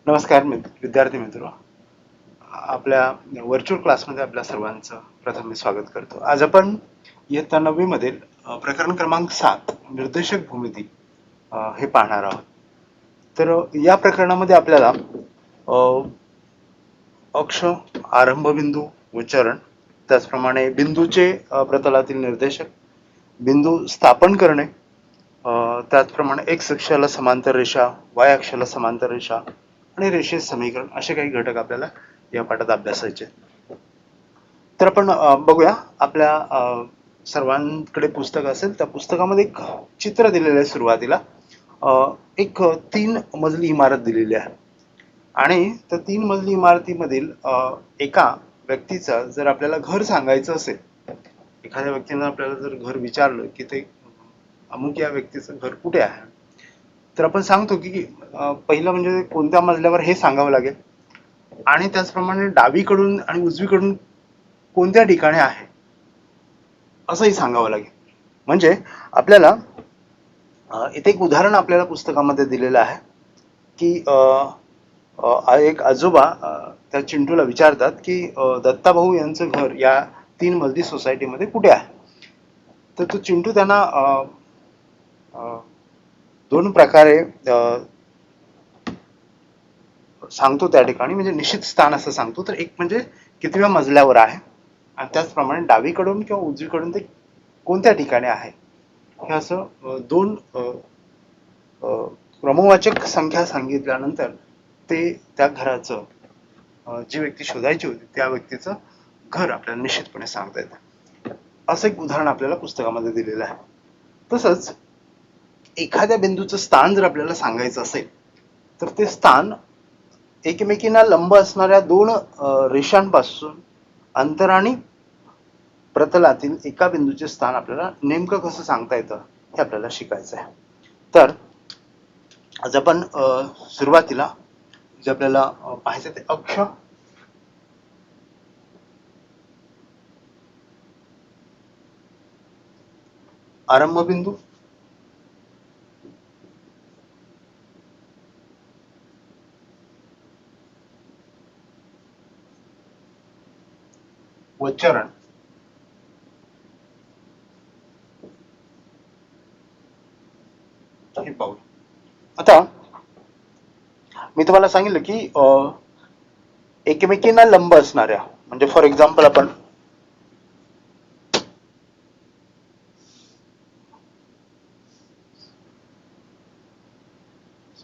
नमस्कार विद्यार्थी मित्र, आपल्या व्हर्च्युअल क्लासमध्ये आपल्या सर्वांचं प्रथम मी स्वागत करतो. आज आपण इयत्ता 9वी मधील प्रकरण क्रमांक 7 निर्देशक भूमिती हे पाहणार आहोत. तर या प्रकरणामध्ये आपल्याला अक्ष, आरंभ बिंदू व चरण, त्याचप्रमाणे बिंदूचे प्रतलातील निर्देशक, बिंदू स्थापन करणे, त्याचप्रमाणे एक्स अक्षाला समांतर रेषा, वाय अक्षाला समांतर रेषा आणि रेषेत समीकरण असे काही घटक आपल्याला या पाठात अभ्यासायचे. तर आपण बघूया, आपल्या सर्वांकडे पुस्तक असेल, त्या पुस्तकामध्ये एक चित्र दिलेलं आहे. सुरुवातीला एक 3 मजली इमारत दिलेली आहे आणि त्या 3 मजली इमारतीमधील एका व्यक्तीचा जर आपल्याला घर सांगायचं असेल, एखाद्या व्यक्तीने आपल्याला जर घर विचारलं की ते अमुक या व्यक्तीचं घर कुठे आहे, तर आपण सांगतो की पहिलं म्हणजे कोणत्या मजल्यावर हे सांगावं लागेल आणि त्याचप्रमाणे डावीकडून आणि उजवीकडून कोणत्या ठिकाणी आहे असंही सांगावं लागेल. म्हणजे आपल्याला इथे एक उदाहरण आपल्याला पुस्तकामध्ये दिलेलं आहे की एक आजोबा त्या चिंटूला विचारतात की दत्ताभाऊ यांचं घर या 3 मजली सोसायटीमध्ये कुठे आहे. तर तो चिंटू त्यांना 2 प्रकारे सांगतो त्या ठिकाणी, म्हणजे निश्चित स्थान असं सांगतो. तर एक म्हणजे कितव्या मजल्यावर आहे आणि त्याचप्रमाणे डावीकडून किंवा उजवीकडून ते कोणत्या ठिकाणी आहे, हे असं 2 क्रमवाचक संख्या सांगितल्यानंतर ते त्या घराचं, जी व्यक्ती शोधायची होती त्या व्यक्तीचं घर आपल्याला निश्चितपणे सांगता येतं. असं एक उदाहरण आपल्याला पुस्तकामध्ये दिलेलं आहे. तसंच एखाद्या बिंदूचं स्थान जर आपल्याला सांगायचं असेल तर ते स्थान एकमेकींना लंब असणाऱ्या 2 रेषांपासून अंतराने प्रतलातील एका बिंदूचे स्थान आपल्याला नेमकं कसं सांगता येतं हे आपल्याला शिकायचं आहे. तर आज आपण सुरुवातीला जे आपल्याला पाहायचं ते अक्ष, आरंभ बिंदू, व चरण हे पाहू. आता मी तुम्हाला सांगितलं की एकमेकींना लंब असणाऱ्या, म्हणजे फॉर एक्झाम्पल आपण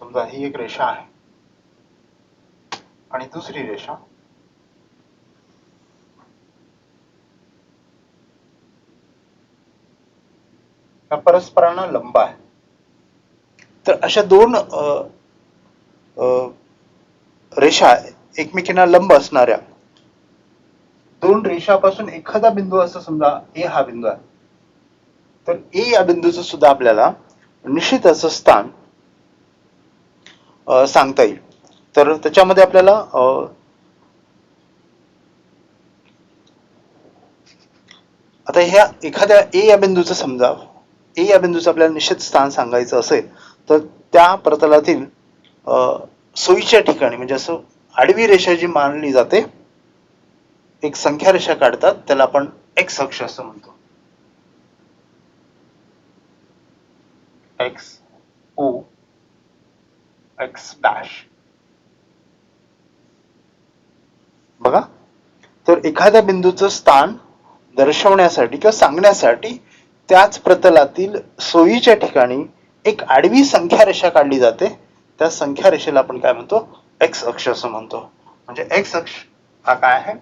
समजा ही एक रेषा आहे आणि दुसरी रेषा परस्परांना लंब आहे. तर अशा 2 रेषा एकमेकींना लंब असणाऱ्या 2 रेषापासून एखादा बिंदू, असं समजा ए हा बिंदू आहे, तर ए या बिंदूचं सुद्धा आपल्याला निश्चित असं स्थान सांगता येईल. तर त्याच्यामध्ये आपल्याला आता ह्या एखाद्या ए या बिंदूचं, समजा ए या बिंदूचं आपल्याला निश्चित स्थान सांगायचं असेल तर त्या प्रतलातील सोयीच्या ठिकाणी, म्हणजे असं आडवी रेषा जी मानली जाते, एक संख्या रेषा काढतात, त्याला आपण एक्स अक्ष असं म्हणतो. एक्स ओ एक्स डॅश. बघा, तर एखाद्या बिंदूचं स्थान दर्शवण्यासाठी किंवा सांगण्यासाठी त्याच प्रतलातील सोयीच्या ठिकाणी एक आडवी संख्या रेषा काढली जाते. त्या संख्या रेषेला आपण काय म्हणतो, एक्स अक्ष असं म्हणतो. म्हणजे एक्स अक्ष हा काय आहे,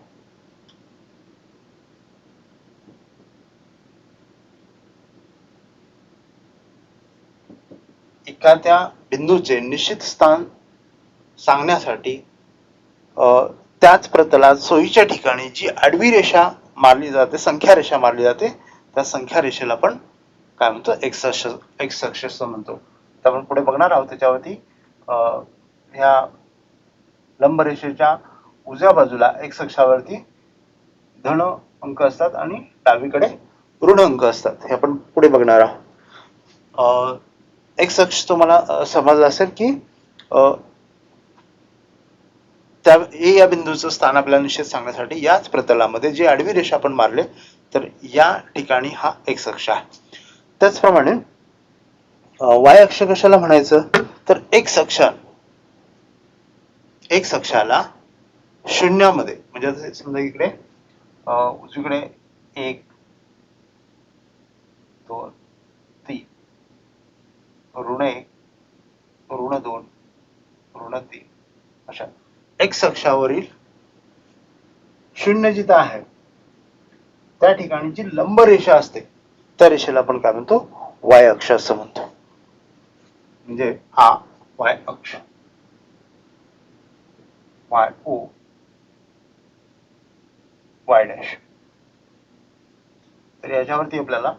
एखाद्या बिंदूचे निश्चित स्थान सांगण्यासाठी त्याच प्रतलात सोयीच्या ठिकाणी जी आडवी रेषा मारली जाते, संख्या रेषा मारली जाते, त्या संख्या रेषेला आपण काय म्हणतो, एक्स अक्ष असं म्हणतो. तर आपण पुढे बघणार आहोत त्याच्यावरती. ह्या लंब रेषेच्या उजव्या बाजूला एक्स अक्षावरती धन अंक असतात आणि डावीकडे ऋण अंक असतात, हे आपण पुढे बघणार आहोत. एक्स अक्ष तुम्हाला समजलं असेल की त्या ए या बिंदूचं स्थान आपल्याला निश्चित सांगण्यासाठी याच प्रतलामध्ये जी आडवी रेषा आपण मारले तर या ठिकाणी हा एक्स अक्ष आहे. त्याचप्रमाणे वाय अक्ष कशाला म्हणायचं तर एक्स अक्षाला शून्यामध्ये म्हणजे समजा इकडे उजवीकडे 1 2 3 ऋण 1 ऋण 2 ऋण 3 अशा एक्स अक्षावरील शून्य जिथं आहे त्या ठिकाणी जी लंब रेषा असते त्या रेषेला आपण काय म्हणतो वाय अक्ष असं म्हणतो. म्हणजे हा वाय अक्ष वाय ओ वाय डॅश. तर याच्यावरती आपल्याला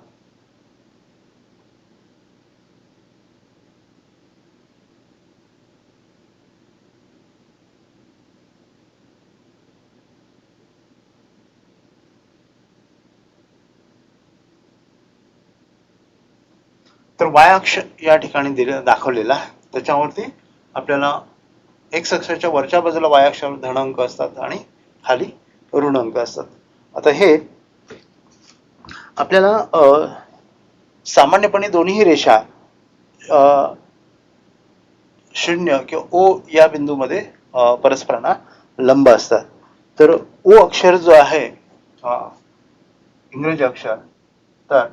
तर वाय अक्ष या ठिकाणी दाखवलेला त्याच्यावरती आपल्याला एक्स अक्षाच्या वरच्या बाजूला वाय अक्षावर धन अंक असतात आणि खाली ऋण अंक असतात. आता हे आपल्याला सामान्यपणे दोन्ही रेषा शून्य किंवा ओ या बिंदूमध्ये परस्परांना लंब असतात. तर ओ अक्षर जो आहे इंग्रजी अक्षर तर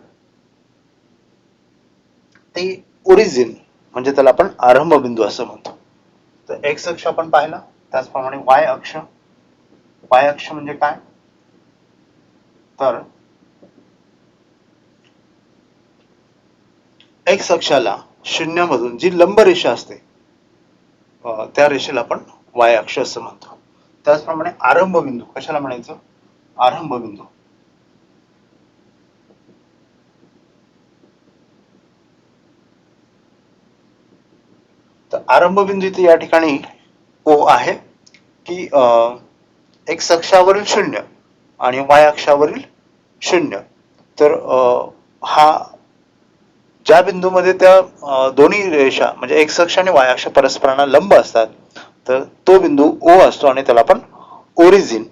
ते ओरिजिन म्हणजे त्याला आपण आरंभ बिंदू असं म्हणतो. तर एक्स अक्ष आपण पाहिला त्याचप्रमाणे वाय अक्ष म्हणजे काय तर एक्स अक्षाला शून्यामधून जी लंब रेषा असते त्या रेषेला आपण वाय अक्ष असं म्हणतो. त्याचप्रमाणे आरंभ बिंदू कशाला म्हणायचं आरंभ बिंदू तर आरंभ बिंदू इथे या ठिकाणी ओ आहे की एक्स अक्षावरील शून्य आणि वाय अक्षावरील शून्य. तर हा ज्या बिंदूमध्ये त्या दोन्ही रेषा म्हणजे एक्स अक्ष आणि वाय अक्ष परस्परांना लंब असतात तर तो बिंदू ओ असतो आणि त्याला आपण ओरिजिन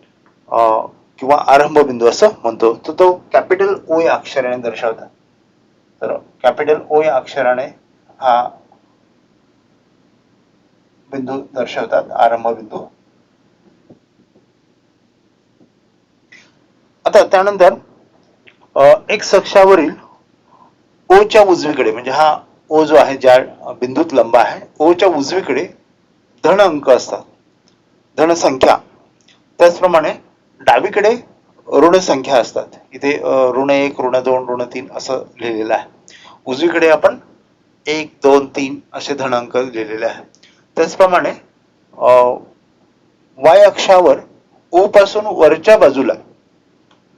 किंवा आरंभ बिंदू असं म्हणतो. तर तो कॅपिटल ओ या अक्षराने दर्शवतात. तर कॅपिटल ओ या अक्षराने हा बिंदू दर्शवतात आरंभ बिंदू. आता त्यानंतर एक्स अक्षावरील ओ च्या उजवीकडे म्हणजे हा ओ जो आहे ज्या बिंदूत लंब आहे ओ च्या उजवीकडे धन अंक असतात धन संख्या. त्याचप्रमाणे डावीकडे ऋण संख्या असतात. इथे ऋण 1 ऋण 2 ऋण 3 असं लिहिलेलं आहे. उजवीकडे आपण 1 2 3 असे धन अंक लिहिलेले आहे. त्याचप्रमाणे वाय अक्षावर ओ पासून वरच्या बाजूला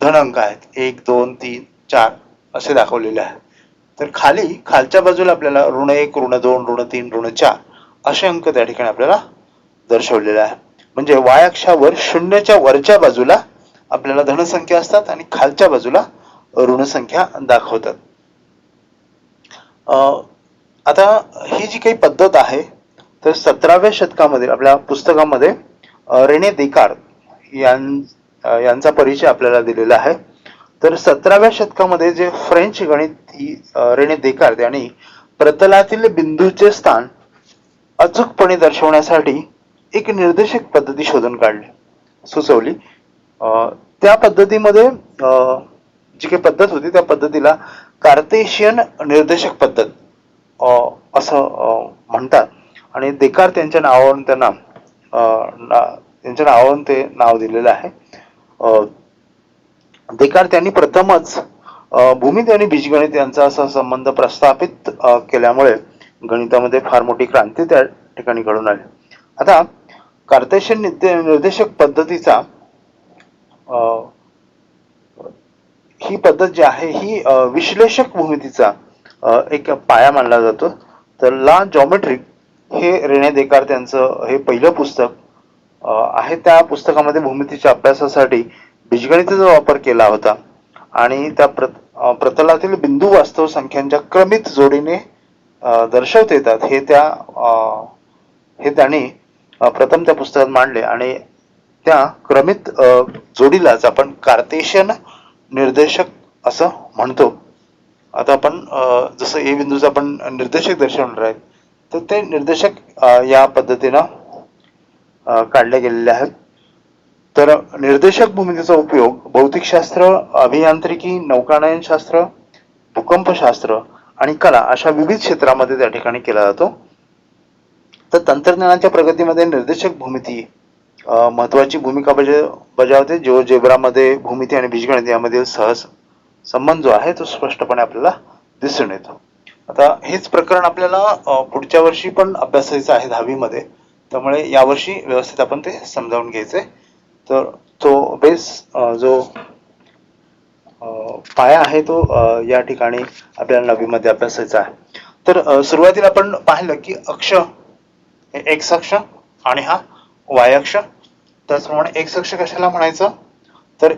धन अंक आहेत 1 2 3 4 असे दाखवलेले आहे. तर खालच्या बाजूला आपल्याला ऋण 1 ऋण 2 ऋण 3 ऋण 4 असे अंक त्या ठिकाणी आपल्याला दर्शवलेले आहे. म्हणजे वाय अक्षावर शून्याच्या वरच्या बाजूला आपल्याला धनसंख्या असतात आणि खालच्या बाजूला ऋण संख्या दाखवतात. आता ही जी काही पद्धत आहे तर 17व्या शतकामध्ये आपल्या पुस्तकामध्ये रेने देकार्त यांचा परिचय आपल्याला दिलेला आहे. तर 17व्या शतकामध्ये जे फ्रेंच गणिती रेने देकार्त यांनी प्रतलातील बिंदूचे स्थान अचूकपणे दर्शवण्यासाठी एक निर्देशक पद्धती शोधून काढली सुचवली. त्या पद्धतीमध्ये जी काही पद्धत होती त्या पद्धतीला कार्तेशियन निर्देशक पद्धत असं म्हणतात आणि देकार्त यांच्या नावावरून ते नाव दिलेलं आहे. देकार्त यांनी प्रथमच भूमिती आणि बीजगणित यांचा असा संबंध प्रस्थापित केल्यामुळे गणितामध्ये फार मोठी क्रांती त्या ठिकाणी घडून आली. आता कार्तेशियन निर्देशक पद्धतीचा ही पद्धत जी आहे ही विश्लेषक भूमितीचा एक पाया मानला जातो. तर ला जॉमेट्रिक हे रेने देकार्त यांचं हे पहिलं पुस्तक आहे. त्या पुस्तकामध्ये भूमितीच्या अभ्यासासाठी बीजगणिताचा वापर केला होता आणि त्या प्रतलातील बिंदू वास्तव संख्यांच्या क्रमित जोडीने दर्शवता येतात हे त्यांनी प्रथम त्या पुस्तकात मांडले आणि त्या क्रमित जोडीलाच आपण कार्टेशियन निर्देशक असं म्हणतो. आता आपण जसं ए बिंदूचा आपण निर्देशक दर्शवणार आहे, तर ते निर्देशक या पद्धतीनं काढले गेलेले आहेत. तर निर्देशक भूमितीचा उपयोग भौतिकशास्त्र, अभियांत्रिकी, नौकानयनशास्त्र, भूकंपशास्त्र आणि कला अशा विविध क्षेत्रामध्ये त्या ठिकाणी केला जातो. तर तंत्रज्ञानाच्या प्रगतीमध्ये निर्देशक भूमिती महत्वाची भूमिका बजावते. जिओजेब्रामध्ये भूमिती आणि बीजगणित यामधील सहज संबंध जो आहे तो स्पष्टपणे आपल्याला दिसून येतो. आता हेच प्रकरण आपल्याला पुढच्या वर्षी पण अभ्यासायचं आहे 10वी मध्ये, त्यामुळे यावर्षी व्यवस्थित आपण ते समजावून घ्यायचंय. तर तो बेस जो पाया आहे तो या ठिकाणी आपल्याला 9वी मध्ये अभ्यासायचा आहे. तर सुरुवातीला आपण पाहिलं की अक्ष हे एक्स अक्ष आणि हा वाय अक्ष. त्याचप्रमाणे एक्स अक्ष कशाला म्हणायचं, तर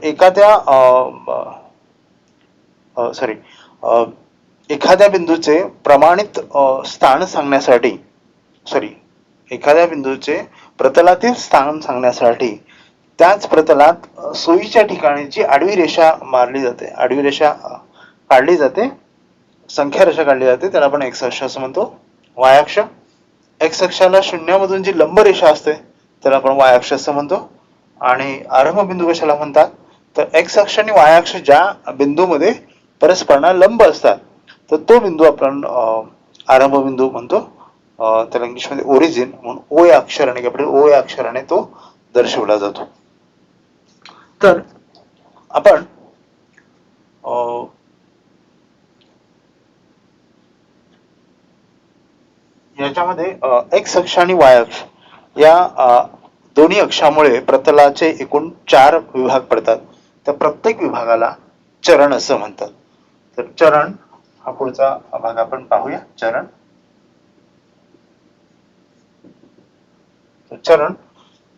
एखाद्या बिंदूचे प्रमाणित स्थान सांगण्यासाठी एखाद्या बिंदूचे प्रतलातील स्थान सांगण्यासाठी त्याच प्रतलात सोयीच्या ठिकाणीची आडवी रेषा मारली जाते, आडवी रेषा काढली जाते, संख्या रेषा काढली जाते, त्याला आपण एक्स अक्ष असं म्हणतो. वाय अक्ष, एक्स अक्षाला शून्यामधून जी लंब रेषा असते त्याला आपण वाय अक्ष असं म्हणतो. आणि आरंभ बिंदू कशाला म्हणतात, तर एक्स अक्ष आणि वाय अक्ष ज्या बिंदूमध्ये परस्परांना लंब असतात तर तो बिंदू आपण आरंभ बिंदू म्हणतो. त्याला इंग्लिशमध्ये ओरिजिन म्हणून ओ या अक्षराने, कॅपिटल ओ या अक्षराने तो दर्शवला जातो. तर आपण याच्यामध्ये एक्स अक्ष आणि वाय अक्ष या दोन्ही अक्षामुळे प्रतलाचे एकूण 4 विभाग पडतात. त्या प्रत्येक विभागाला चरण असं म्हणतात. तर चरण हा पुढचा भाग आपण पाहूया. चरण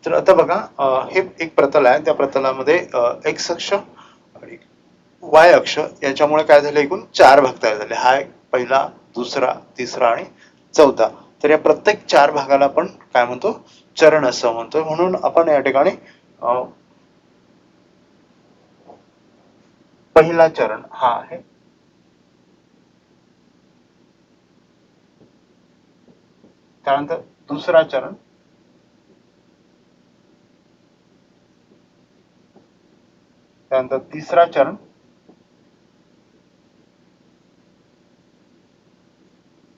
तर आता बघा, हे एक प्रतल आहे, त्या प्रतलामध्ये एक्स अक्ष आणि वाय अक्ष याच्यामुळे काय झाले, एकूण 4 भाग तयार झाले. हा एक पहिला, दुसरा, तिसरा आणि चौथा. तर या प्रत्येक 4 भागाला आपण काय म्हणतो, चरण असं म्हणतो. म्हणून आपण या ठिकाणी पहिला चरण हा आहे, त्यानंतर दुसरा चरण, त्यानंतर तिसरा चरण,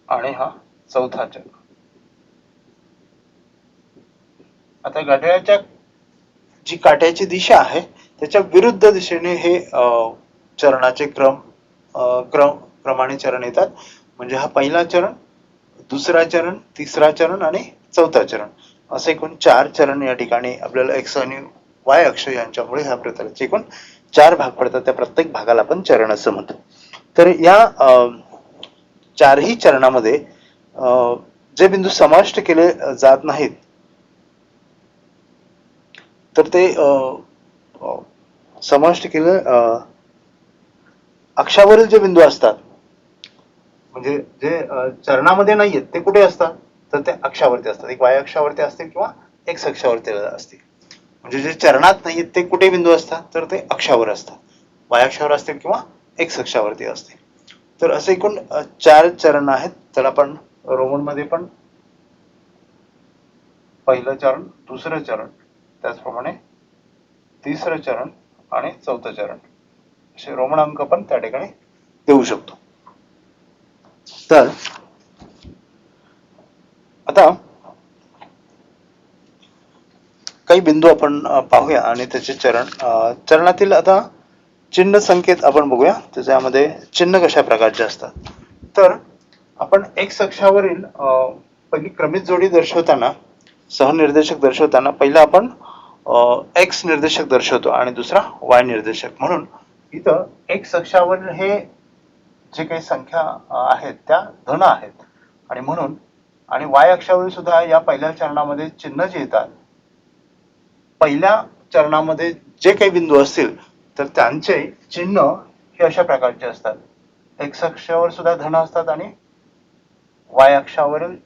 आणि हा चौथा चरण. आता घड्याळाच्या जी काट्याची दिशा आहे त्याच्या विरुद्ध दिशेने हे चरणाचे क्रमाने चरण येतात. म्हणजे हा पहिला चरण, दुसरा चरण, तिसरा चरण आणि चौथा चरण असे एकूण 4 चरण या ठिकाणी आपल्याला एक्स आणि वाय अक्ष यांच्यामुळे ह्या प्रतलाचे एकूण 4 भाग पडतात. त्या प्रत्येक भागाला आपण चरण असं म्हणतो. तर या 4ही चरणामध्ये जे बिंदू समाविष्ट केले जात नाहीत तर ते समाविष्ट केले अक्षावरील जे बिंदू असतात, म्हणजे जे चरणामध्ये नाहीयेत ते कुठे असतात, तर ते अक्षावरती असतात. एक वाय अक्षावरती असतील किंवा एक्स अक्षावरती असतील. म्हणजे जे चरणात नाहीयेत ते कुठे बिंदू असतात, तर ते अक्षावर असतात, वाय अक्षावर असतील किंवा एक्स अक्षावरती असतील. तर असे एकूण 4 चरण आहेत. तर आपण रोमन मध्ये पण पहिलं चरण, दुसरं चरण, त्याचप्रमाणे तिसरं चरण आणि चौथं चरण असे रोमन अंक पण त्या ठिकाणी देऊ शकतो. तर आता काही बिंदू आपण पाहूया आणि त्याचे चरणातील आता चिन्ह संकेत आपण बघूया. त्याच्यामध्ये चिन्ह कशा प्रकारचे असतात, तर आपण एक्स अक्षावरील पहिली क्रमित जोडी दर्शवताना, सहनिर्देशक दर्शवताना पहिला आपण एक्स निर्देशक दर्शवतो आणि दुसरा वाय निर्देशक. म्हणून इथं एक्स अक्षावरील हे जे काही संख्या आहेत त्या धन आहेत आणि म्हणून, आणि वाय अक्षावरील सुद्धा या पहिल्या चरणामध्ये चिन्ह जे येतात, पहिल्या चरणामध्ये जे काही बिंदू असतील तर त्यांचे चिन्ह हे अशा प्रकारचे असतात. एक्स अक्षावर सुद्धा धन असतात आणि वाय अक्षावरील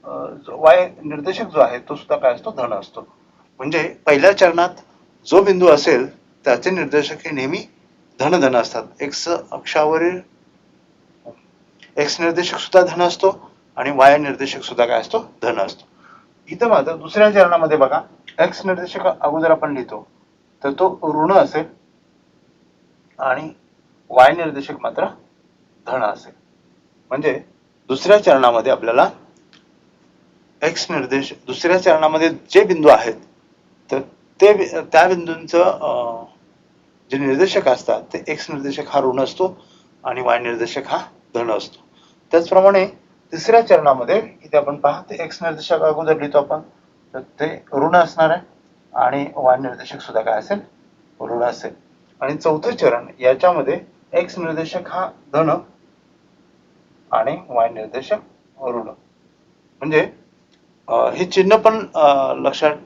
वाय निर्देशक जो आहे तो सुद्धा काय असतो, धन असतो. म्हणजे पहिल्या चरणात जो बिंदू असेल त्याचे निर्देशक हे नेहमी धन धन असतात. एक्स अक्षावरील एक्स निर्देशक सुद्धा धन असतो आणि वाय निर्देशक सुद्धा काय असतो, धन असतो. इथं मात्र दुसऱ्या चरणामध्ये बघा, एक्स निर्देशक अगोदर आपण लिहितो तर तो ऋण असेल आणि वाय निर्देशक मात्र धन असेल. म्हणजे दुसऱ्या चरणामध्ये आपल्याला एक्स निर्देश दुसऱ्या चरणामध्ये जे बिंदू आहेत तर ते त्या बिंदूंचं जे निर्देशक असतात ते एक्स निर्देशक हा ऋण असतो आणि वाय निर्देशक हा धन असतो. त्याचप्रमाणे तिसऱ्या चरणामध्ये इथे आपण पहा, ते एक्स निर्देशक अगोदर लिहितो आपण तर ते ऋण असणार आहे आणि वाय निर्देशक सुद्धा काय असेल, ऋण असेल. आणि चौथं चरण याच्यामध्ये एक्स निर्देशक हा धन आणि वाय निर्देशक ऋण. म्हणजे हे चिन्ह पण लक्षात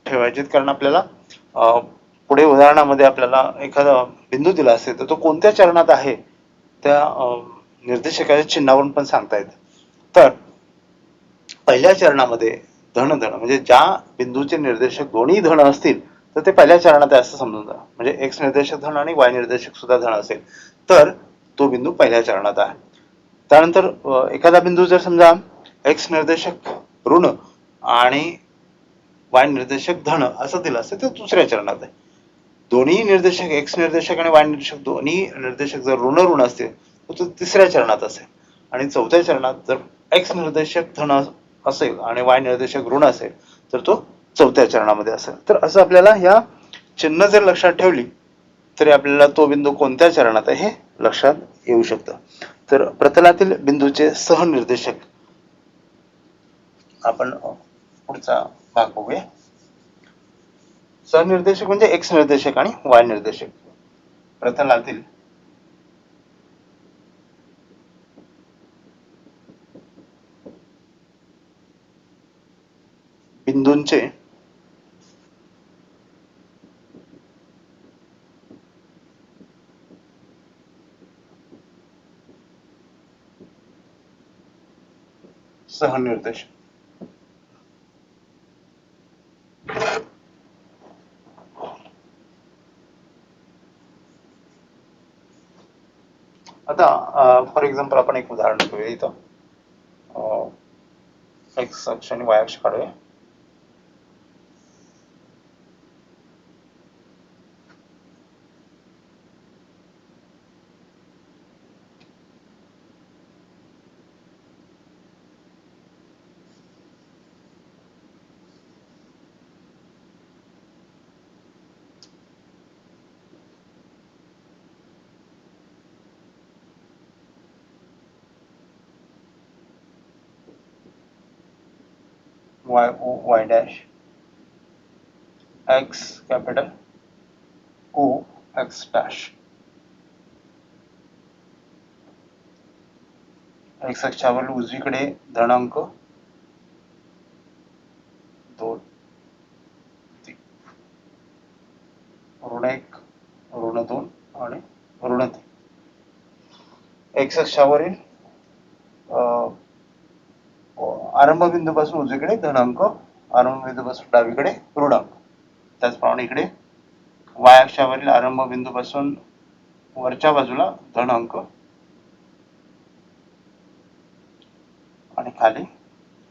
ठेवायचे, कारण आपल्याला पुढे उदाहरणामध्ये आपल्याला एखादा बिंदू दिला असेल तर तो कोणत्या चरणात आहे त्या निर्देशकाच्या चिन्हावरून पण सांगता येतं. तर पहिल्या चरणामध्ये धन धन म्हणजे ज्या बिंदूचे निर्देशक दोन्ही धन असतील तर ते पहिल्या चरणात आहे असं समजून जा. म्हणजे एक्स निर्देशक धन आणि वाय निर्देशक सुद्धा धन असेल तर तो बिंदू पहिल्या चरणात आहे. त्यानंतर एखादा बिंदू जर समजा एक्स निर्देशक ऋण आणि वाय निर्देशक धन असं दिलं असेल तर दुसऱ्या चरणात आहे. दोन्ही निर्देशक एक्स निर्देशक आणि वाय निर्देशक दोन्ही निर्देशक जर ऋण ऋण असतील तर तो तिसऱ्या चरणात असेल. आणि चौथ्या चरणात जर एक्स निर्देशक धन असेल आणि वाय निर्देशक ऋण असेल तर तो चौथ्या चरणामध्ये असेल. तर असं आपल्याला ह्या चिन्ह जर लक्षात ठेवली तरी आपल्याला तो बिंदू कोणत्या चरणात आहे हे लक्षात येऊ शकतं. तर प्रतलातील बिंदूचे सहनिर्देशक आपण पुढचा भाग बघूया. सहनिर्देशक म्हणजे एक्स निर्देशक आणि वाय निर्देशक. प्रतलातील बिंदूंचे सहनिर्देशक. आता फॉर एक्झाम्पल आपण एक उदाहरण घेऊया. इथं एक्स अक्ष आणि वाय अक्ष काढूया. वाय ओ Y dash x capital O x dash. X अक्षावर उजवीकडे धनांक 2 3 ऋण 1 ऋण 2 आणि ऋण 3. एक्स अक्षावरील आरंभ बिंदूपासून उजवीकडे धनांक, आरंभ बिंदूपासून डावीकडे ऋणांक. त्याचप्रमाणे इकडे वाय अक्षावरील आरंभ बिंदूपासून वरच्या बाजूला धनांक आणि खाली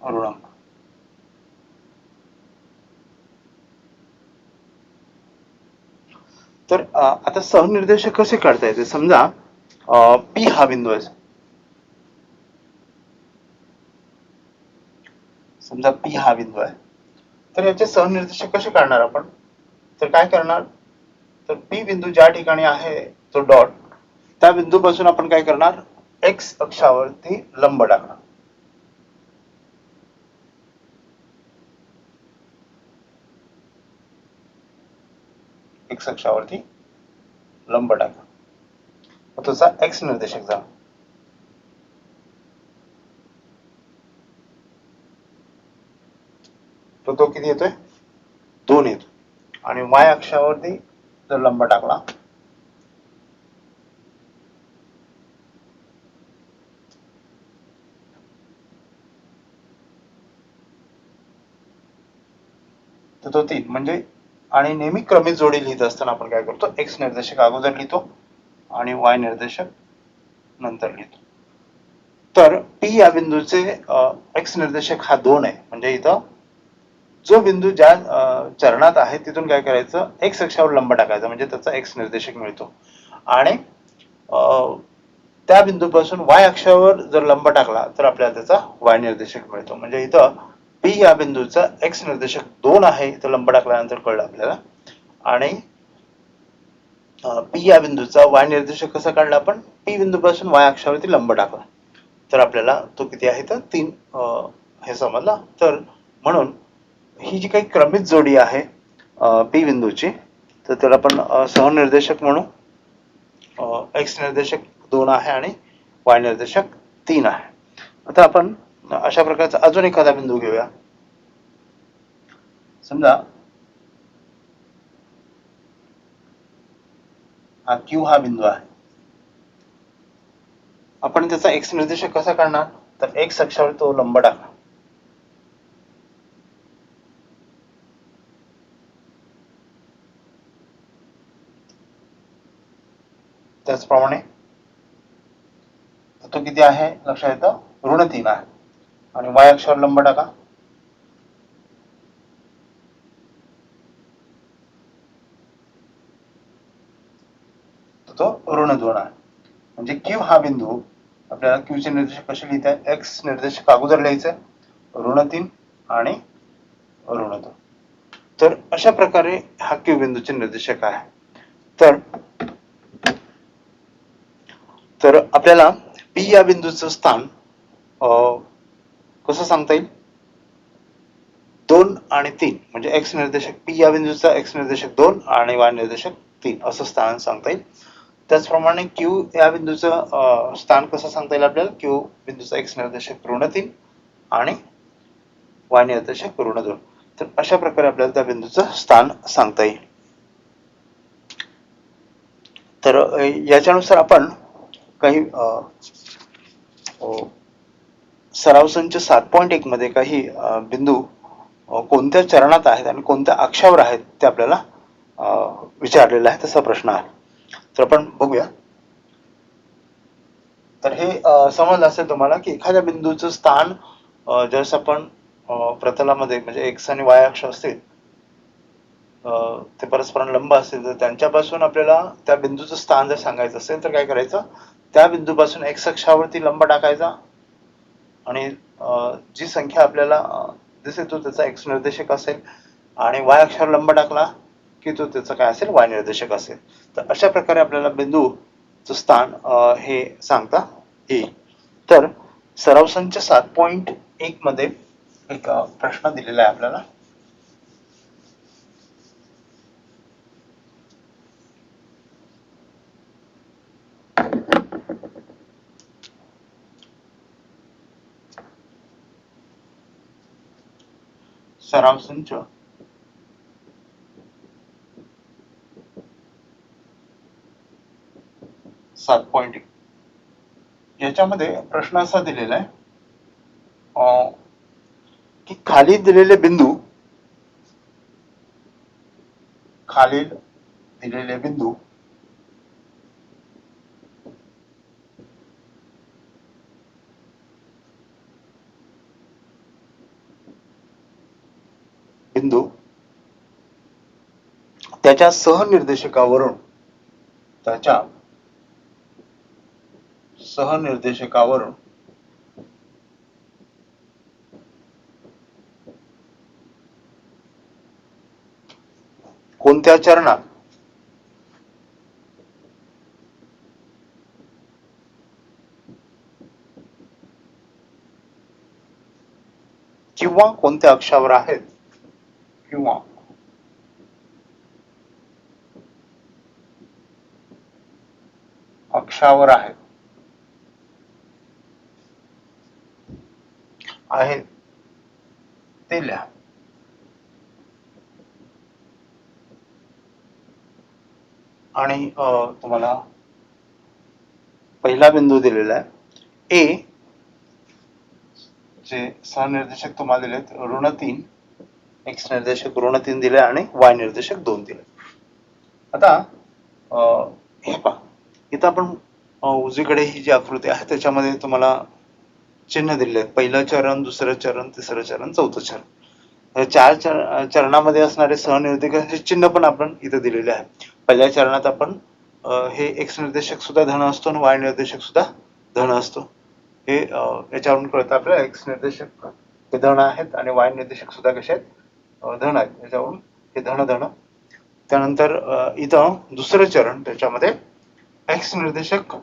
ऋणांक. तर आता सहनिर्देशक कसे काढता येते. समजा पी हा बिंदू आहे. समजा पी हा बिंदू आहे तर याचे सहनिर्देशक कसे काढणार आपण. तर काय करणार, तर पी बिंदू ज्या ठिकाणी आहे तो डॉट, त्या बिंदूपासून आपण काय करणार, एक्स अक्षावरती लंब टाकणार. एक्स अक्षावरती लंब टाका. त्याचा एक्स निर्देशक झाला. तो किती येतोय, 2 येतो. आणि वाय अक्षावरती जर लंब टाकला तर तो 3 म्हणजे आणि नेहमी क्रमित जोडी लिहित असताना आपण काय करतो, एक्स निर्देशक अगोदर लिहितो आणि वाय निर्देशक नंतर लिहितो. तर P या बिंदूचे एक्स निर्देशक हा 2 आहे, म्हणजे इथं जो बिंदू ज्या चरणात आहे तिथून काय करायचं, एक्स अक्षावर लंब टाकायचा म्हणजे त्याचा एक्स निर्देशक मिळतो. आणि त्या बिंदूपासून वाय अक्षावर जर लंब टाकला तर आपल्याला त्याचा वाय निर्देशक मिळतो. म्हणजे इथं P या बिंदूचा एक्स निर्देशक 2 आहे, इथं लंब टाकल्यानंतर कळलं आपल्याला. आणि P या बिंदूचा वाय निर्देशक कसा काढला आपण, P बिंदूपासून वाय अक्षावरती लंब टाकला तर आपल्याला तो किती आहे तर 3 हे समजला. तर म्हणून ही जी काही क्रमित जोडी आहे P बिंदूची, तर त्याला आपण सहनिर्देशक म्हणू. एक्स निर्देशक 2 आहे आणि वाय निर्देशक 3 आहे. आता आपण अशा प्रकारचा अजून एखादा बिंदू घेऊया. समजा हा Q हा बिंदू आहे. आपण त्याचा एक्स निर्देशक कसा काढणार, तर एक्स अक्षावर तो लंब टाकणार. त्याचप्रमाणे तो किती आहे लक्षात येतं, ऋण 3 आहे. आणि वाय अक्षावर लंब टाका. तो ऋण 2 आहे. म्हणजे Q हा बिंदू आपल्याला Q चे निर्देशक कसे लिहिता येईल, एक्स निर्देशक अगोदर लिहायचं, ऋण 3 आणि ऋण 2. तर अशा प्रकारे हा Q बिंदूचे निर्देशक आहे. तर आपल्याला P या बिंदूचं स्थान कसं सांगता येईल, 2 आणि 3 म्हणजे एक्स निर्देशक P या बिंदूचा एक्स निर्देशक 2 आणि वाय निर्देशक 3 असं स्थान सांगता येईल. त्याचप्रमाणे Q या बिंदूचं स्थान कसं सांगता येईल आपल्याला, Q बिंदूचा एक्स निर्देशक ऋण 3 आणि वाय निर्देशक ऋण 2. तर अशा प्रकारे आपल्याला त्या बिंदूचं स्थान सांगता येईल. तर याच्यानुसार आपण काही सराव संच 7.1 मध्ये काही बिंदू कोणत्या चरणात आहेत आणि कोणत्या अक्षावर आहेत ते आपल्याला विचारलेला आहे, तसा प्रश्न आहे. तर आपण बघूया. तर हे समजलं असेल तुम्हाला की एखाद्या बिंदूचं स्थान जसं आपण प्रतलामध्ये म्हणजे एक्स आणि वाय अक्ष असतील, ते परस्पर लंब असतील, तर त्यांच्यापासून आपल्याला त्या बिंदूचं स्थान जर सांगायचं असेल तर काय करायचं, त्या बिंदूपासून एक्स अक्षावरती लंब टाकायचा आणि जी संख्या आपल्याला दिसेल तो त्याचा एक्स निर्देशक असेल आणि वाय अक्षावर लंब टाकला की तो त्याचा काय असेल, वाय निर्देशक असेल. तर अशा प्रकारे आपल्याला बिंदूचं स्थान हे सांगता येईल. तर सराव संच 7.1 मध्ये एक प्रश्न दिलेला आहे आपल्याला. सराव संच 7.1 याच्यामध्ये प्रश्न असा दिलेला आहे की खाली दिलेले बिंदू त्याच्या सहनिर्देशकावरून कोणत्या चरणात किंवा कोणत्या अक्षावर आहेत किंवा अक्षावर आहेत ते लिहा. आणि तुम्हाला पहिला बिंदू दिलेला आहे ए, जे सहनिर्देशक तुम्हाला दिलेत ऋण 3 एक्स निर्देशक ऋण 3 दिले आणि वाय निर्देशक 2 दिले. आता हे पहा, इथं आपण उजवीकडे ही जी आकृती आहे त्याच्यामध्ये तुम्हाला चिन्ह दिले आहेत. पहिलं चरण, दुसरं चरण, तिसरं चरण, चौथं चरण. या चार चरणामध्ये असणारे सहनिर्देशांचे चिन्ह पण आपण इथे दिलेले आहे. पहिल्या चरणात आपण हे एक्स निर्देशक सुद्धा धन असतो आणि वाय निर्देशक सुद्धा धन असतो. हे याच्यावरून कळतं आपल्याला एक्स निर्देशक हे धन आहेत आणि वाय निर्देशक सुद्धा कसे आहेत, धन आहेत. याच्यावरून हे धन धन. त्यानंतर इथं दुसरं चरण, त्याच्यामध्ये एक्स निर्देशक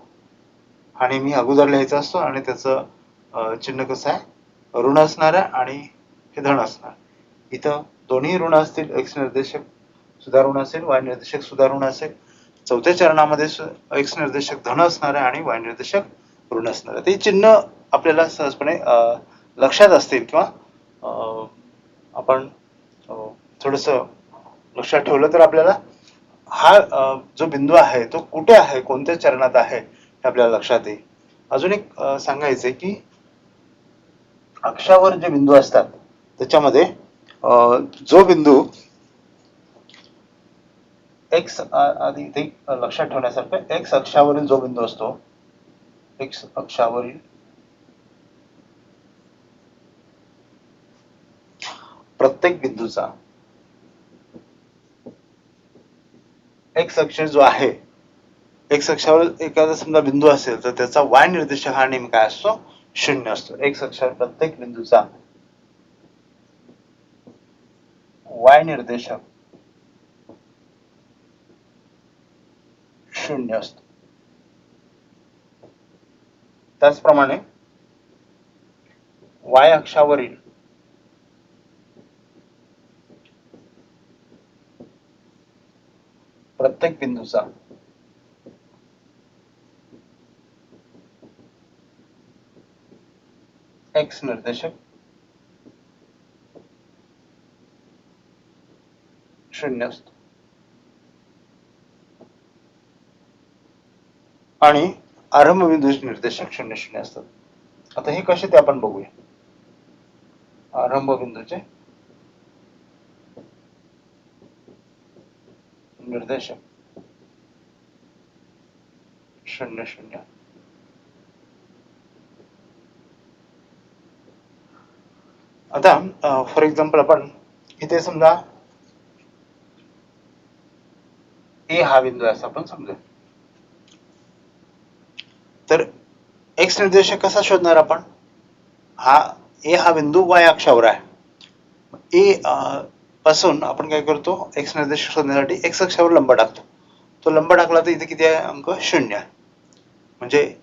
हा नेहमी अगोदर लिहायचा असतो आणि त्याचं चिन्ह कसं आहे, ऋण असणार आहे आणि हे धन असणार. इथं दोन्ही ऋण असतील, एक्स निर्देशक सुद्धा ऋण असेल, वाय निर्देशक सुद्धा ऋण असेल. चौथ्या चरणामध्ये एक्स निर्देशक धन असणार आहे आणि वाय निर्देशक ऋण असणार आहे. ते चिन्ह आपल्याला सहजपणे लक्षात असतील किंवा आपण थोडस लक्षात ठेवलं तर आपल्याला हा जो बिंदू आहे तो कुठे आहे, कोणत्या चरणात आहे हे आपल्याला लक्षात येईल. अजून एक सांगायचंय की अक्षावर जे बिंदू असतात त्याच्यामध्ये जो बिंदू एक्स आधी इथे लक्षात ठेवण्यासारखं, एक्स अक्षावरील जो बिंदू असतो, एक्स अक्षावरील प्रत्येक बिंदूचा एक्स अक्ष जो आहे, एक्स अक्षावर एखादा समजा बिंदू असेल तर त्याचा वाय निर्देशक हा नेहमी काय असतो, 0 असतो. एक्स अक्षावर प्रत्येक बिंदूचा वाय निर्देशक 0 असतो. त्याचप्रमाणे वाय अक्षावरील प्रत्येक बिंदूचा एक्स निर्देशक 0 असतो. आणि आरंभ बिंदूचे निर्देशक 0 0 असतात. आता हे कसे ते आपण बघूया. आरंभ बिंदूचे निर्देशक 0 0. आता फॉर एक्झाम्पल आपण इथे समजा ए हा बिंदू आहे असं आपण समजू. तर एक्स निर्देशक कसा शोधणार आपण, हा ए हा बिंदू वाय अक्षावर आहे. ए पासून आपण काय करतो, एक्स निर्देशक शोधण्यासाठी एक्स अक्षावर लंब टाकतो. तो लंब टाकला तर इथे किती आहे, अंक 0 आहे. म्हणजे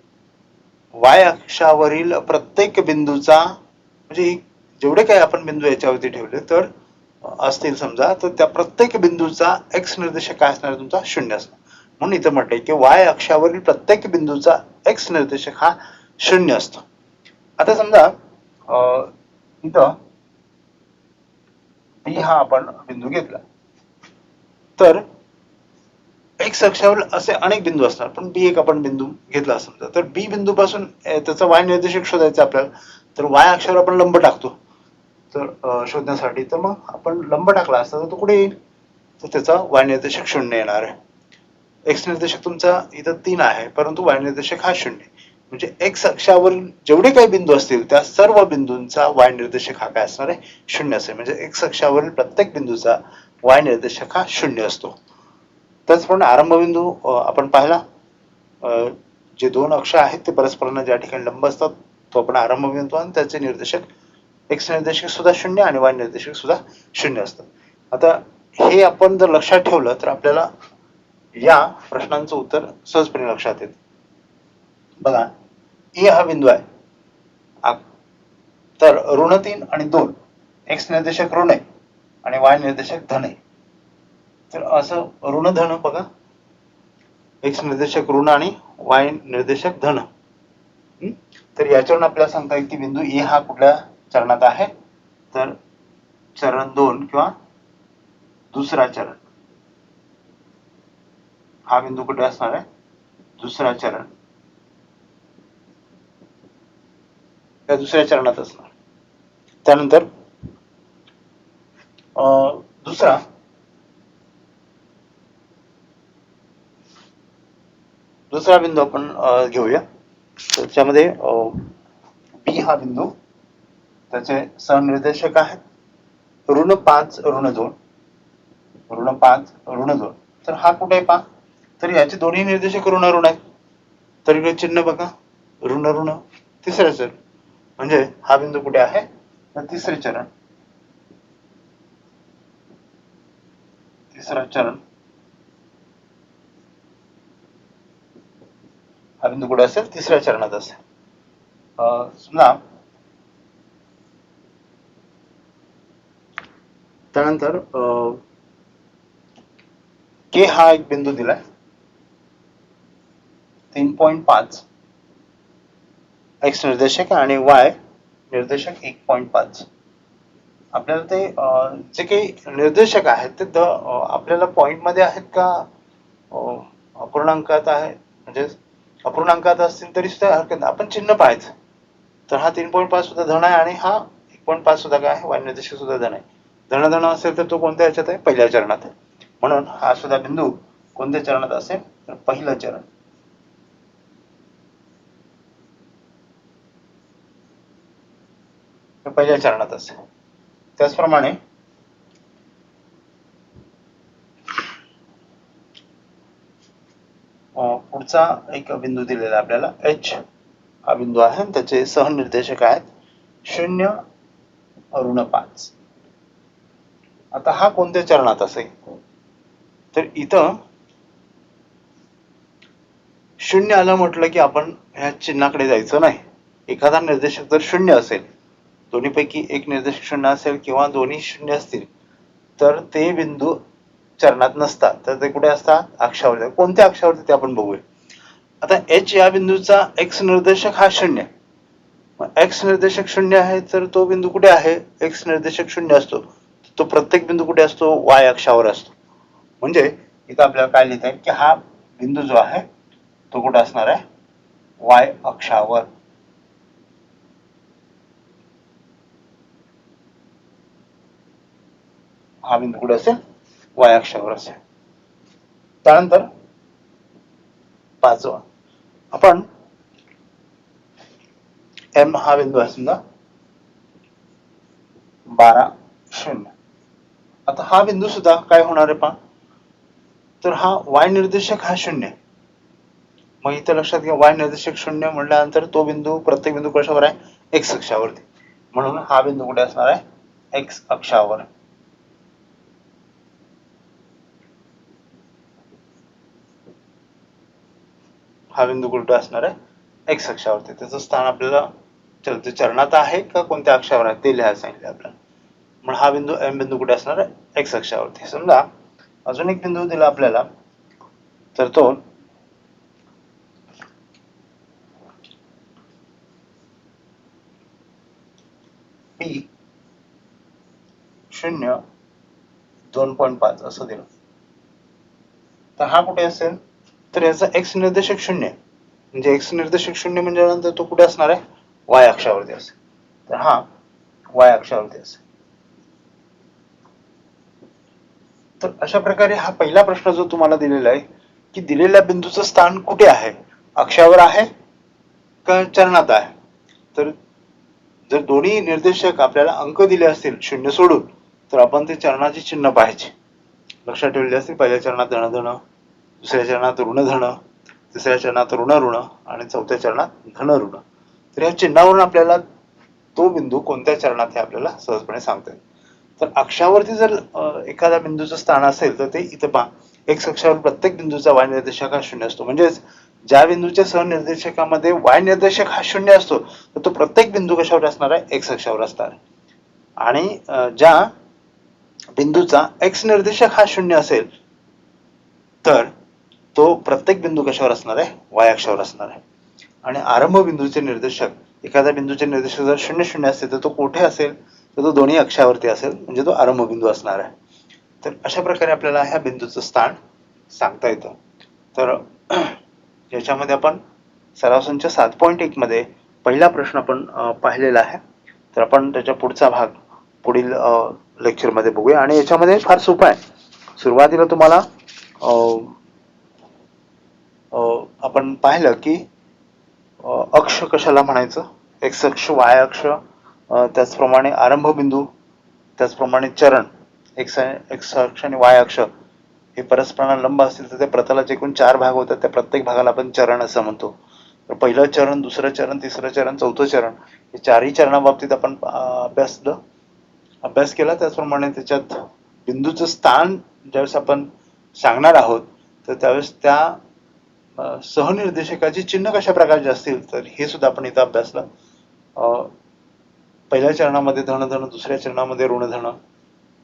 वाय अक्षावरील प्रत्येक बिंदूचा, म्हणजे जेवढे काही आपण बिंदू याच्यावरती ठेवले तर असतील समजा, तर त्या प्रत्येक बिंदूचा एक्स निर्देशक काय असणार, तुमचा 0 असणार. म्हणून इथं म्हटलंय की वाय अक्षावरील प्रत्येक बिंदूचा एक्स निर्देशक हा 0 असतो. आता समजा इथं बी हा आपण बिंदू घेतला तर एक्स अक्षावर असे अनेक बिंदू असणार, पण बी एक आपण बिंदू घेतला समजा, तर बी बिंदू पासून त्याचा वाय निर्देशक शोधायचा आपल्याला. तर वाय अक्षावर आपण लंब टाकतो तर शोधण्यासाठी, तर मग आपण लंब टाकला असता तर तो कुठे येईल, तर त्याचा वाय निर्देशक 0 येणार आहे. एक्स निर्देशक तुमचा इथं 3 आहे परंतु वाय निर्देशक हा 0. म्हणजे एक्स अक्षावरील जेवढे काही बिंदू असतील त्या सर्व बिंदूंचा वाय निर्देशक हा काय असणार आहे, 0 असेल. म्हणजे एक्स अक्षावरील प्रत्येक बिंदूचा वाय निर्देशक हा 0 असतो. त्याचप्रमाणे आरंभ बिंदू आपण पाहिला, जे दोन अक्ष आहेत ते परस्परांना ज्या ठिकाणी लंब असतात तो आपण आरंभ बिंदू, आणि त्याचे निर्देशक एक्स निर्देशक सुद्धा 0 आणि वाय निर्देशक सुद्धा 0 असतात. आता हे आपण जर लक्षात ठेवलं तर आपल्याला या प्रश्नांचं उत्तर सहजपणे लक्षात येते. बघा, ए हा बिंदू आहे, तर ऋण 3 आणि 2 एक्स निर्देशक ऋण आहे आणि वाय निर्देशक धन आहे. तर असं ऋण धन बघा, एक्स निर्देशक ऋण आणि वाय निर्देशक धन. तर याच्यावरून आपल्याला सांगता येईल की बिंदू ए हा कुठल्या चरणात आहे, तर चरण 2 किंवा दुसरा चरण. हा बिंदू कुठे असणार आहे, दुसरा चरण, त्या दुसऱ्या चरणात असणार. त्यानंतर दुसरा बिंदू आपण घेऊया. त्याच्यामध्ये बी हा बिंदू, त्याचे सहनिर्देशक आहेत ऋण 5 ऋण 2, ऋण 5 ऋण 2. तर हा कुठे आहे पहा, तर याचे दोन्ही निर्देशक ऋण ऋण आहेत. तर इकडे चिन्ह बघा, ऋण ऋण तिसरे चरण, म्हणजे हा बिंदू कुठे आहे, तर तिसरे चरण, तिसरा चरण हा बिंदू कुठे असेल, तिसऱ्या चरणात असेल. समजा त्यानंतर के हा एक बिंदू दिलाय 3.5 एक्स निर्देशक आणि वाय निर्देशक 1.5. आपल्याला ते जे काही निर्देशक आहेत ते आपल्याला पॉइंट मध्ये आहेत का अपूर्णांकात आहे, म्हणजे अपूर्णांकात असतील तरी सुद्धा हरकत नाही, आपण चिन्ह पाहायचं. तर हा 3.5 सुद्धा धन आहे आणि हा 1.5 सुद्धा काय आहे, वाय निर्देशक सुद्धा धन आहे. धन असेल तर तो कोणत्या ह्याच्यात आहे, पहिल्या चरणात आहे. म्हणून हा सुद्धा बिंदू कोणत्या चरणात असेल, तर पहिलं चरण. पहिल्या चरणात असेल. त्याचप्रमाणे पुढचा एक बिंदू दिलेला आपल्याला एच हा बिंदू आहे, त्याचे सहनिर्देशक आहेत 0 ऋण 5. आता हा कोणत्या चरणात असेल, तर इथं 0 आलं म्हटलं की आपण ह्या चिन्हाकडे जायचं नाही. एखादा निर्देशक जर 0 असेल, दोन्हीपैकी एक निर्देशक 0 असेल किंवा दोन्ही 0 असतील, तर ते बिंदू चरणात नसतात. तर ते कुठे असतात, अक्षावरती. कोणत्या अक्षावरती ते आपण बघूया. आता एच या बिंदूचा एक्स निर्देशक हा 0, एक्स निर्देशक 0 आहे, तर तो बिंदू कुठे आहे, एक्स निर्देशक 0 असतो, तो प्रत्येक बिंदू कुठे असतो, वाय अक्षावर असतो. म्हणजे इथं आपल्याला काय लिहिता येईल की हा बिंदू जो आहे तो कुठे असणार आहे, वाय अक्षावर. हा बिंदू कुठे असेल, वाय अक्षावर असेल. त्यानंतर पाचवा आपण एम हा बिंदू आहे समजा 12 0. आता हा बिंदू सुद्धा काय होणार आहे पहा, तर हा वाय निर्देशक हा 0. मग इथं लक्षात घ्या, वाय निर्देशक 0 म्हटल्यानंतर तो बिंदू प्रत्येक बिंदू कशावर आहे, एक्स अक्षावरती. म्हणून हा बिंदू कुठे असणार आहे, एक्स अक्षावर. हा बिंदू कुठे असणार आहे, एक्स अक्षावरती. त्याचं स्थान आपल्याला चरणात आहे का कोणत्या अक्षावर आहे ते लिहायला सांगितले आपल्याला. म्हणून हा बिंदू एम बिंदू कुठे असणार आहे, एक्स अक्षावरती. समजा अजून एक बिंदू दिला आपल्याला, तर तो पी 0 2.5 असं दिलं. तर हा कुठे असेल, तर याचा एक्स निर्देशक 0, म्हणजे एक्स निर्देशक 0 म्हणजे नंतर तो कुठे असणार आहे, वाय अक्षावरती असेल. तर हा वाय अक्षावरती असेल. तर अशा प्रकारे हा पहिला प्रश्न जो तुम्हाला दिलेला आहे की दिलेल्या बिंदूचं स्थान कुठे आहे, अक्षावर आहे का चरणात आहे. तर जर दोन्ही निर्देशक आपल्याला अंक दिले असतील 0 सोडून, तर आपण ते चरणाचे चिन्ह पाहायचे. लक्षात ठेवलेले असतील, पहिल्या चरणात धन धन, दुसऱ्या चरणात ऋण धन, तिसऱ्या चरणात ऋण ऋण आणि चौथ्या चरणात धन ऋण. तर या चिन्हावरून आपल्याला तो बिंदू कोणत्या चरणात हे आपल्याला सहजपणे सांगता येईल. तर अक्षावरती जर एखाद्या बिंदूचं स्थान असेल, तर ते इथं पहा, एक्स अक्षावर प्रत्येक बिंदूचा वाय निर्देशक हा 0 असतो. म्हणजेच ज्या बिंदूच्या सहनिर्देशकामध्ये वाय निर्देशक हा 0 असतो, तर तो प्रत्येक बिंदू कशावर असणार आहे, एक्स अक्षावर असणार आहे. आणि ज्या बिंदूचा एक्स निर्देशक हा 0 असेल, तर तो प्रत्येक बिंदू कशावर असणार आहे, वाय अक्षावर असणार आहे. आणि आरंभ बिंदूचे निर्देशक, एखाद्या बिंदूचे निर्देशक जर 0 0 असेल, तर तो कुठे असेल, तर तो दोन्ही अक्षावरती असेल, म्हणजे तो आरंभ बिंदू असणार आहे. तर अशा प्रकारे आपल्याला ह्या बिंदूचं स्थान सांगता येतं. तर याच्यामध्ये आपण सराव संच 7.1 मध्ये पहिला प्रश्न आपण पाहिलेला आहे. तर आपण त्याच्या पुढचा भाग पुढील लेक्चरमध्ये बघूया. आणि याच्यामध्ये फार सोपं आहे. सुरुवातीला तुम्हाला आपण पाहिलं की अक्ष कशाला म्हणायचं, एक्स अक्ष, वाय अक्ष, त्याचप्रमाणे आरंभ बिंदू, त्याचप्रमाणे चरण, एक्स एक्स अक्ष आणि वाय अक्ष हे परस्परांना लंब असतील तर त्या प्रतलाचे एकूण 4 भाग होतात. त्या प्रत्येक भागाला आपण चरण असं म्हणतो. तर पहिलं चरण, दुसरं चरण, तिसरं चरण, चौथं चरण, हे चारही चरणाबाबतीत आपण अभ्यास केला. त्याचप्रमाणे त्याच्यात बिंदूचं स्थान ज्यावेळेस आपण सांगणार आहोत तर त्यावेळेस त्या सहनिर्देशकाचे चिन्ह कशा प्रकारचे असतील तर हे सुद्धा आपण इथं अभ्यासलं. पहिल्या चरणामध्ये धन धन, दुसऱ्या चरणामध्ये ऋण धन,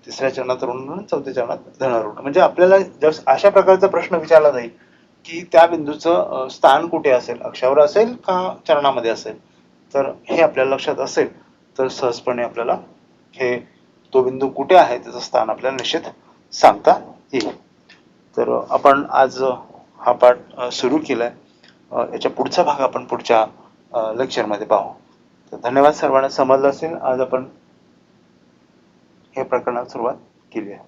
तिसऱ्या चरणात ऋण ऋण, चौथ्या चरणात धन ऋण. म्हणजे आपल्याला अशा प्रकारचा प्रश्न विचारला जाईल की त्या बिंदूचं स्थान कुठे असेल, अक्षावर असेल का चरणामध्ये असेल. तर हे आपल्याला लक्षात असेल तर सहजपणे आपल्याला हे तो बिंदू कुठे आहे त्याचं स्थान आपल्याला निश्चित सांगता येईल. तर आपण आज हा पाठ सुरू केलाय. याच्या पुढचा भाग आपण पुढच्या लेक्चरमध्ये पाहू. तर धन्यवाद. सर्वांना समजलं असेल. आज आपण हे प्रकरणाला सुरुवात केली आहे.